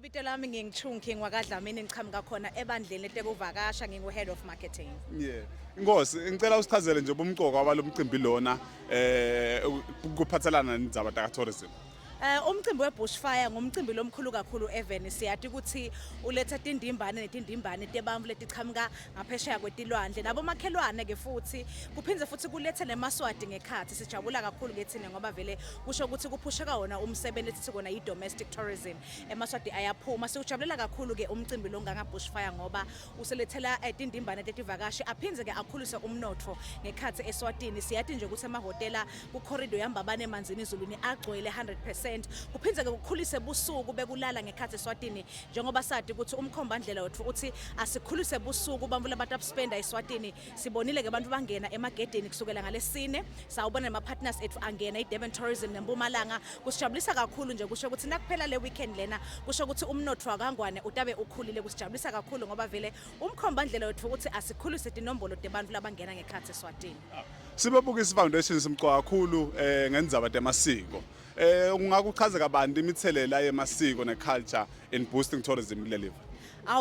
Ibito lami ngingichunki ngwakadlamini ngichamuka khona ebandleni letekuvakasha ngingu-head of marketing. Yeah. Inkosi, ngicela usichazele nje ubumqoka walomcimbi lona kuphathelana nendzaba tourism. Umcimbi webushfire ngumcimbi lomkhulu kakhulu eVenice. Siyathi ukuthi uletha tindimbane netindimbane tebantfu letichamuka ngaphesheya kwetilwandle nabo makhelwane ke futhi kuphindze futhi kulethe nemaswati ngekhathi. Sijabula kakhulu ngethini ngoba vele kusho ukuthi kuphusheka wona umsebenzi ethi kona i-domestic tourism. Emaswati ayaphuma. Siujabulela kakhulu ke umcimbi lo ngabushfire ngoba uselethela tindimbane tetivakashi aphindze ke akhulise umnotfo ngekhathi eSwatini. Siyathi nje ukuthi emahotela ku corridor yambabane emanzini izulwini agcwele 100%. Kuphindze ke kukhulise busuku bekulala ngekhathi eSwatini njengoba sathi ukuthi umkhombandlela wethu uthi asikhulise busuku bantfu labantu abspenda eSwatini. Sibonile ke abantu bangena emagedeni kusukela ngalesine sawubona nama partners ethu angena iDurban Tourism neMpumalanga. Kusijabulisa kakhulu nje kusho ukuthi nakuphela le weekend lena kusho ukuthi umnotho wakangwane utabe ukhulile. Kusijabulisa kakhulu ngoba vele umkhombandlela wethu uthi asikhulise tinombolo tebantfu labangena ngekhathi eSwatini. Sibabukisa Foundation simqoka kakhulu ngendzaba temasiko. Ungakuchaza kabanti imithelela yemasiko neculture in boosting tourism kuleli.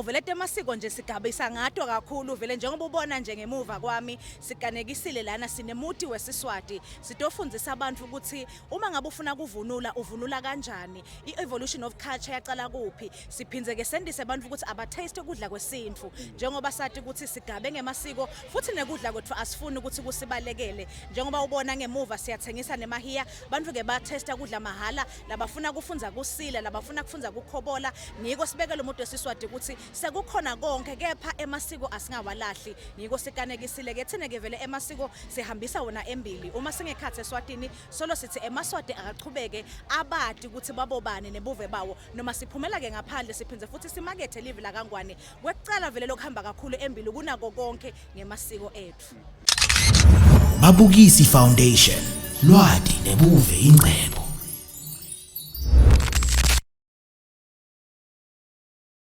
Vele temasiko nje sigabisa ngato kakhulu vele njengoba ubona nje ngemuva kwami sikanekisile lana sinemuti wesiswati sitofundzisa abantu ukuthi uma ngabe ufuna kuvunula uvunula kanjani, i-evolution of culture yaqala kuphi. Siphindze ke sendise abantu ukuthi abataste ukudla kwesintfu njengoba sathi ukuthi sigabe ngemasiko futhi nekudla kwethu asifuni ukuthi kusibalekele njengoba ubona ngemuva siyathengisa nemahiya abantu ke batesta kudla mahala labafuna kufunza kusila labafuna kufunza kukhobola ngiko sibekele umuntu wesiswati ukuthi sekukhona konke kepha emasiko asingawalahli ngiko sikanekisile ke thine ke vele emasiko sihambisa wona embili uma singekhathi eSwatini solo sithi emaswati akaqhubeke abadi ukuthi babobani nebuve bawo noma siphumela ke ngaphandle siphindze futhi simakethe live la kangwane kwekucala vele lokuhamba kakhulu embili kunako konke ngemasiko ethu. Mabukisi Foundation, lwati nebuve ingcebo.